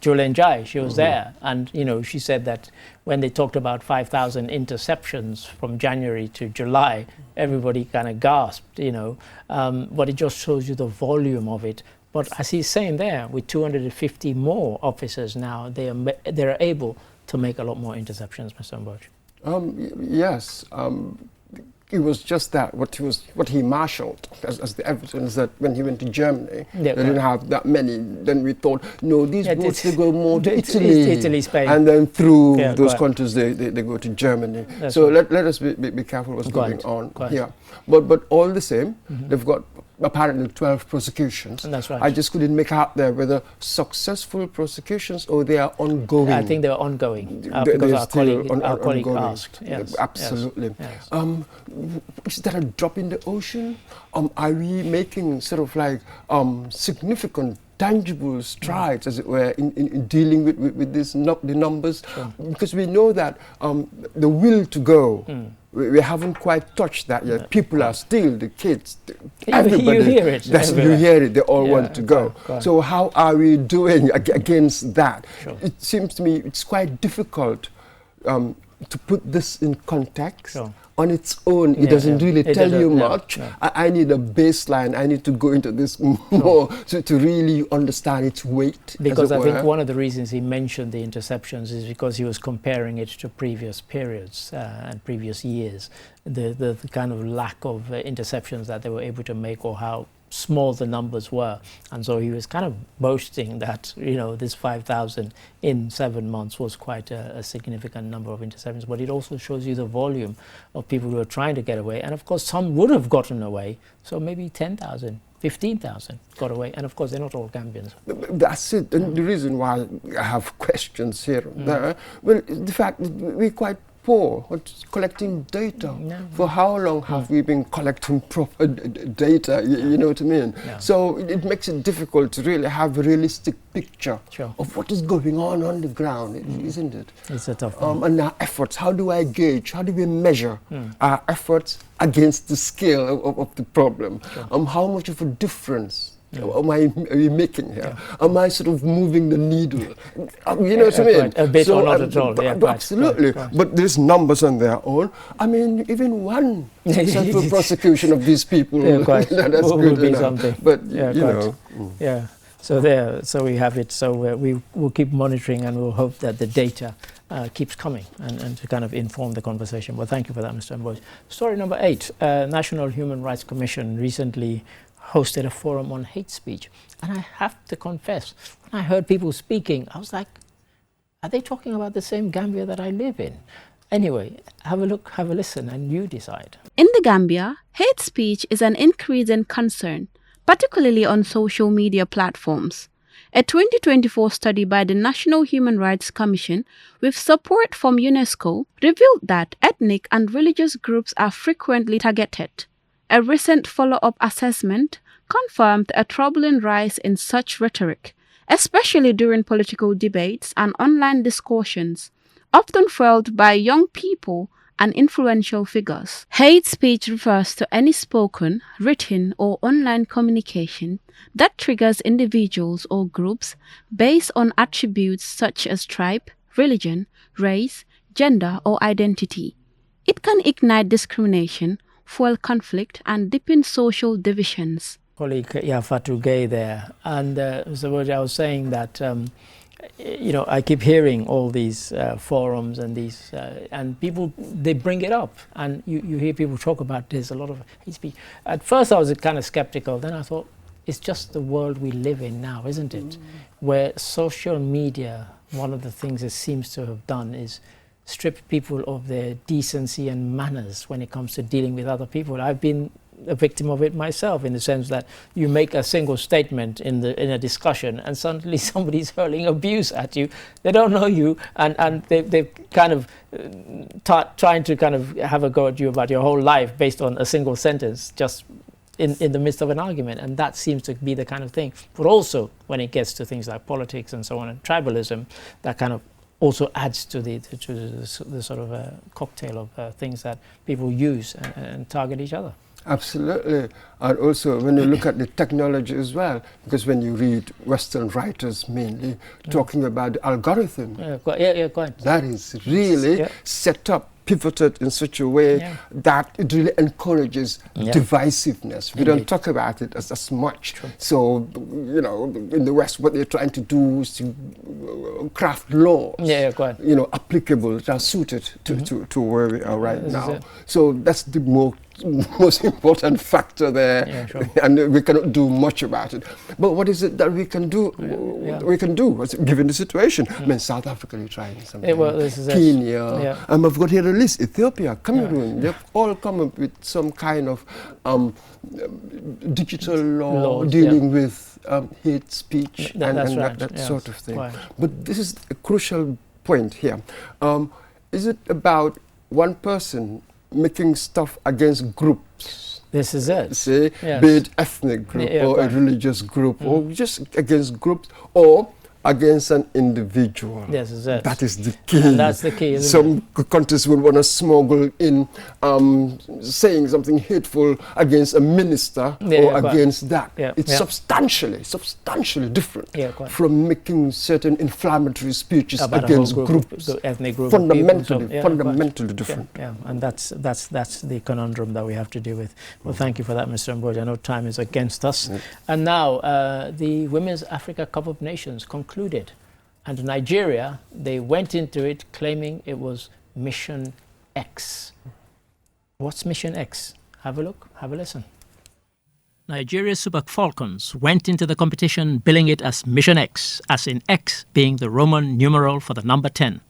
Julian Jai. She was there, and you know, she said that when they talked about 5,000 interceptions from January to July, everybody kind of gasped, you know, but it just shows you the volume of it. But as he's saying there, with 250 more officers now, they're able to make a lot more interceptions, Mr. Mboj. Yes. It was just that what he marshaled as the evidence, that when he went to Germany, they didn't have that many. Then we thought, no, these boats they go more to Italy, Spain, and then through those countries they go to Germany. That's so right. let us be careful what's going on here. But all the same, they've got apparently 12 prosecutions. And that's right. I just couldn't make out there whether successful prosecutions or they are ongoing. I think they are ongoing because our colleague asked. Yes. Absolutely. Yes. Is that a drop in the ocean? Are we making sort of like significant, tangible strides, as it were, in dealing with this, the numbers? Sure. Because we know that the will to go, we haven't quite touched that yet. People are still, the kids, everybody. You hear it. You hear it, they all want to go. So how are we doing against that? Sure. It seems to me it's quite difficult to put this in context. Sure. On its own, it doesn't really tell you much. No. I need a baseline. I need to go into this more to really understand its weight. Because I think one of the reasons he mentioned the interceptions is because he was comparing it to previous periods and previous years. The kind of lack of interceptions that they were able to make, or how small the numbers were. And so he was kind of boasting that, you know, this 5,000 in 7 months was quite a significant number of interceptions. But it also shows you the volume of people who are trying to get away. And of course, some would have gotten away. So maybe 10,000, 15,000 got away. And of course, they're not all Gambians. That's it. And the reason why I have questions here and there, well, the fact that we're quite poor at collecting data. For how long have we been collecting proper data? You know what I mean? So it makes it difficult to really have a realistic picture of what is going on the ground, isn't it? It's a tough one. And our efforts, how do I gauge, how do we measure our efforts against the scale of the problem? How much of a difference are we making here? Am I sort of moving the needle? You know what I mean? A bit or not at all. Absolutely. But there's numbers on their own. I mean, even one successful prosecution of these people, that's good enough. Something. But, you know. Yeah. So we have it. So we will keep monitoring, and we'll hope that the data keeps coming and to kind of inform the conversation. Well, thank you for that, Mr. Mboj. Story number 8, National Human Rights Commission recently hosted a forum on hate speech. And I have to confess, when I heard people speaking, I was like, are they talking about the same Gambia that I live in? Anyway, have a look, have a listen, and you decide. In the Gambia, hate speech is an increasing concern, particularly on social media platforms. A 2024 study by the National Human Rights Commission, with support from UNESCO, revealed that ethnic and religious groups are frequently targeted. A recent follow-up assessment confirmed a troubling rise in such rhetoric, especially during political debates and online discussions, often fueled by young people and influential figures. Hate speech refers to any spoken, written, or online communication that triggers individuals or groups based on attributes such as tribe, religion, race, gender, or identity. It can ignite discrimination, fuel conflict, and deepen social divisions. Colleague Fatou Gay there, and Mr. Mboj, I was saying that you know, I keep hearing all these forums and these and people, they bring it up, and you hear people talk about there's a lot of hate speech. At first I was kind of skeptical, then I thought it's just the world we live in now, isn't it? Where social media, one of the things it seems to have done is strip people of their decency and manners when it comes to dealing with other people. I've been a victim of it myself, in the sense that you make a single statement in a discussion and suddenly somebody's hurling abuse at you. They don't know you, and they're kind of trying to kind of have a go at you about your whole life based on a single sentence, just in the midst of an argument. And that seems to be the kind of thing. But also when it gets to things like politics and so on, and tribalism, that kind of also adds to the sort of cocktail of things that people use and target each other. Absolutely. And also when you look at the technology as well, because when you read Western writers mainly talking about the algorithm, quite. that is really set up pivoted in such a way that it really encourages divisiveness. We don't talk about it as much. True. So, you know, in the West, what they're trying to do is to craft laws, you know, applicable, that are suited to where we are right now. So that's the most important factor there, and we cannot do much about it. But what is it that we can do? We can do, given the situation. I mean, South Africa is trying something. Kenya, I've got here a list. Ethiopia, Cameroon. They've all come up with some kind of digital law dealing with hate speech and that sort of thing. But this is a crucial point here. Is it about one person making stuff against groups? This is it. Say, be it ethnic group or a religious group, or just against groups, or against an individual. This is it. That is the key. And that's the key, Some countries will want to smuggle in saying something hateful against a minister or against that. It's substantially different from making certain inflammatory speeches against groups. Ethnic group. Fundamentally different. And that's the conundrum that we have to deal with. Well, thank you for that, Mr. Mboja. I know time is against us. And now the Women's Africa Cup of Nations concluded. And Nigeria, they went into it claiming it was Mission X. What's Mission X? Have a look, have a listen. Nigeria's Super Falcons went into the competition billing it as Mission X, as in X being the Roman numeral for the number 10.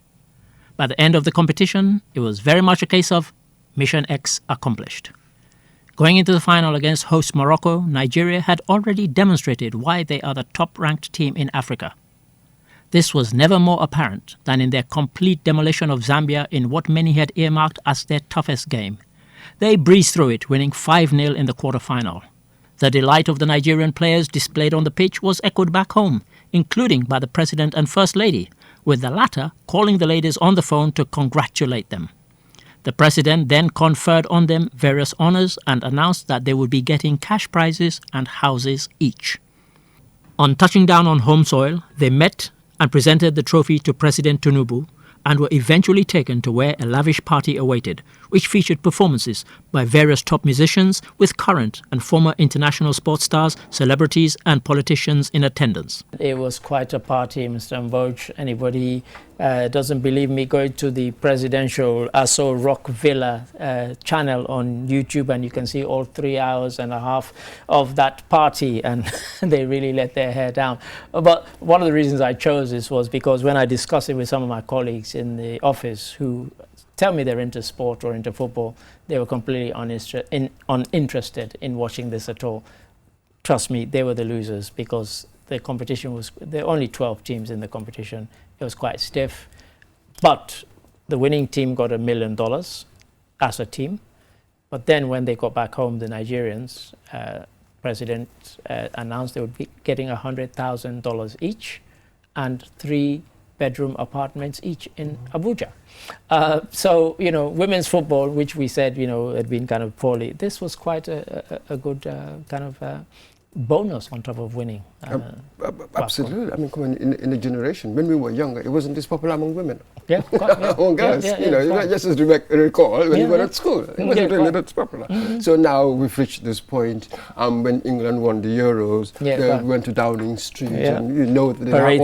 By the end of the competition, it was very much a case of Mission X accomplished. Going into the final against host Morocco, Nigeria had already demonstrated why they are the top-ranked team in Africa. This was never more apparent than in their complete demolition of Zambia in what many had earmarked as their toughest game. They breezed through it, winning 5-0 in the quarter-final. The delight of the Nigerian players displayed on the pitch was echoed back home, including by the President and First Lady, with the latter calling the ladies on the phone to congratulate them. The President then conferred on them various honours and announced that they would be getting cash prizes and houses each. On touching down on home soil, they met and presented the trophy to President Tinubu and were eventually taken to where a lavish party awaited, which featured performances by various top musicians with current and former international sports stars, celebrities and politicians in attendance. It was quite a party, Mr. Mboj. Anybody doesn't believe me, go to the presidential Aso Rock Villa channel on YouTube and you can see all 3.5 hours of that party, and they really let their hair down. But one of the reasons I chose this was because when I discussed it with some of my colleagues in the office who tell me they're into sport or into football, they were completely uninterested in watching this at all. Trust me, they were the losers because the competition was, there were only 12 teams in the competition. It was quite stiff, but the winning team got $1 million as a team. But then when they got back home, the Nigerians, President announced they would be getting $100,000 each and 3-bedroom apartments each in Abuja. So, you know, women's football, which we said, you know, had been kind of poorly, this was quite a good kind of bonus on top of winning. Absolutely. I mean, come on, in a generation, when we were younger, it wasn't this popular among women. Yeah, among girls. You know, just as recall when you were at school, it wasn't really that popular. So now we've reached this point. When England won the Euros, they went to Downing Street, and you know they parade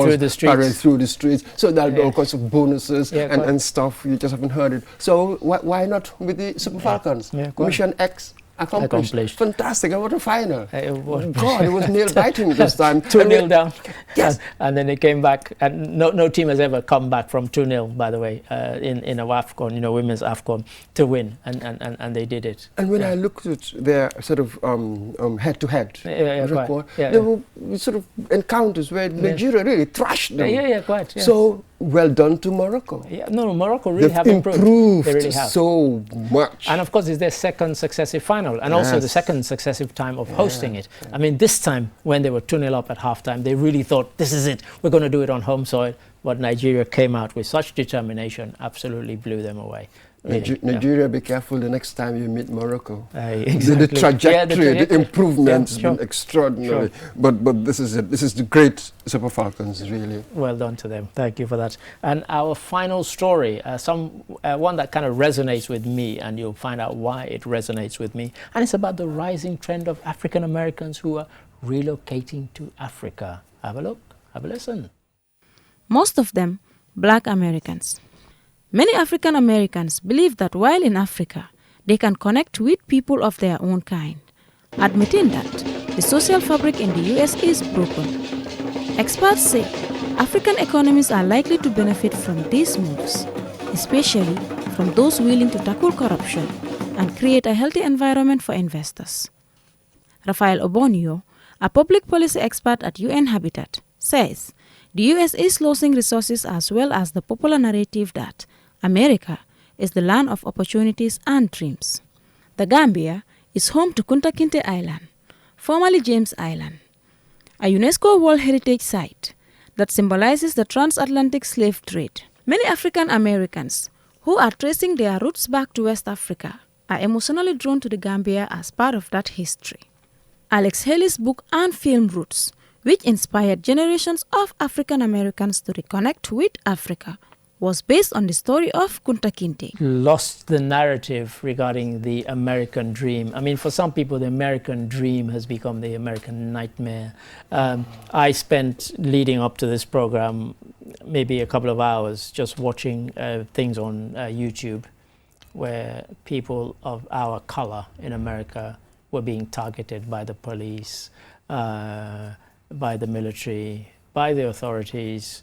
through the streets. So there'll be all kinds of bonuses and stuff. You just haven't heard it. So why not with the Super Falcons? Mission X. Accomplished. Fantastic. What a final. God, it was nail biting this time. 2-0 down. Yes. And then they came back. And no team has ever come back from 2-0, by the way, in a WAFCON, you know, women's AFCON, to win. And they did it. And when I looked at their sort of head-to-head record, there were sort of encounters where Nigeria really thrashed them. Quite. Yes. So, well done to Morocco. No, Morocco really have improved. They really have. So much. And of course, it's their second successive final, and also the second successive time of hosting it. I mean, this time, when they were 2-0 up at halftime, they really thought, this is it, we're going to do it on home soil. But Nigeria came out with such determination, absolutely blew them away. Really. Nigeria, be careful the next time you meet Morocco. Exactly. The trajectory, the improvement has been extraordinary. Sure. But this is it. This is the great Super Falcons, really. Well done to them. Thank you for that. And our final story, one that kind of resonates with me, and you'll find out why it resonates with me. And it's about the rising trend of African Americans who are relocating to Africa. Have a look. Have a listen. Most of them Black Americans. Many African Americans believe that while in Africa, they can connect with people of their own kind, admitting that the social fabric in the U.S. is broken. Experts say African economies are likely to benefit from these moves, especially from those willing to tackle corruption and create a healthy environment for investors. Rafael Obonio, a public policy expert at UN Habitat, says the U.S. is losing resources as well as the popular narrative that America is the land of opportunities and dreams. The Gambia is home to Kunta Kinte Island, formerly James Island, a UNESCO World Heritage Site that symbolizes the transatlantic slave trade. Many African Americans who are tracing their roots back to West Africa are emotionally drawn to the Gambia as part of that history. Alex Haley's book and film Roots, which inspired generations of African Americans to reconnect with Africa, was based on the story of Kunta Kinte. Lost the narrative regarding the American dream. I mean, for some people, the American dream has become the American nightmare. I spent, leading up to this program, maybe a couple of hours just watching things on YouTube where people of our color in America were being targeted by the police, by the military, by the authorities,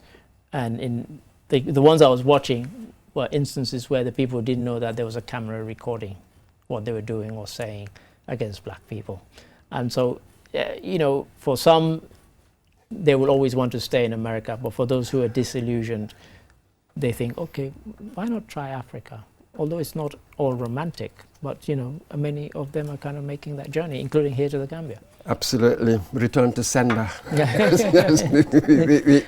and in the ones I was watching were instances where the people didn't know that there was a camera recording what they were doing or saying against black people. And so, you know, for some, they will always want to stay in America, but for those who are disillusioned, they think, okay, why not try Africa? Although it's not all romantic, but, you know, many of them are kind of making that journey, including here to the Gambia. Absolutely. Return to sender.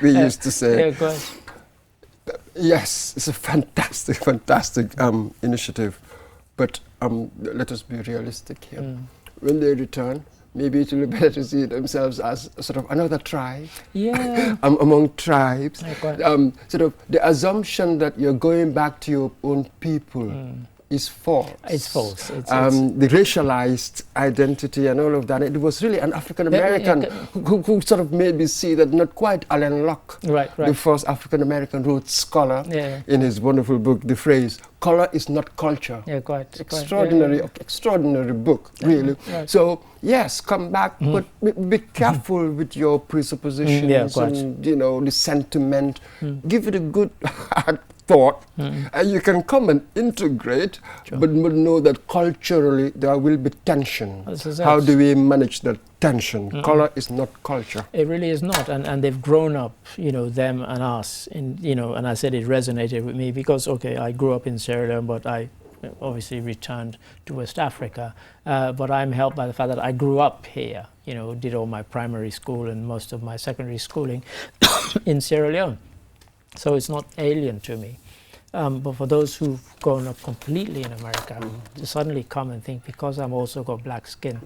we used to say. Yeah, go ahead. Yes, it's a fantastic initiative. But let us be realistic here. When they return, maybe it will be better to see themselves as sort of another tribe. Yeah. Among tribes. Sort of the assumption that you're going back to your own people is false. It's false. The racialized identity and all of that, it was really an African American who sort of made me see that not quite Alan Locke, the first African American Rhodes Scholar, in his wonderful book, the phrase, "Color is not culture." Yeah, quite. Extraordinary book, really. So, yes, come back, but be careful with your presuppositions and, you know, the sentiment. Give it a good hard thought, and you can come and integrate, but know that culturally there will be tension. How do we manage that tension? Color is not culture. It really is not, and they've grown up, you know, them and us, in, you know, and I said it resonated with me because, okay, I grew up in Sierra Leone, but I obviously returned to West Africa, but I'm helped by the fact that I grew up here, you know, did all my primary school and most of my secondary schooling in Sierra Leone. So it's not alien to me. But for those who've grown up completely in America, to suddenly come and think, because I'm also got black skin,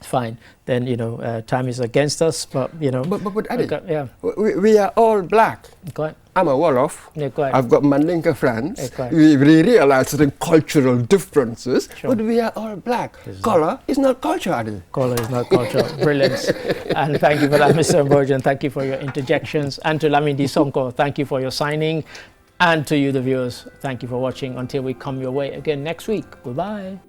fine, then, you know, time is against us, but, you know. But Eddie, we are all black. I'm a Wolof. I've got Mandinka friends. We realize certain cultural differences, but we are all black. Color is not culture, Eddie. Color is not culture. Brilliant. And thank you for that, Mr. Mbojan. Thank you for your interjections. And to Lamindi Sonko, thank you for your signing. And to you, the viewers, thank you for watching. Until we come your way again next week. Goodbye.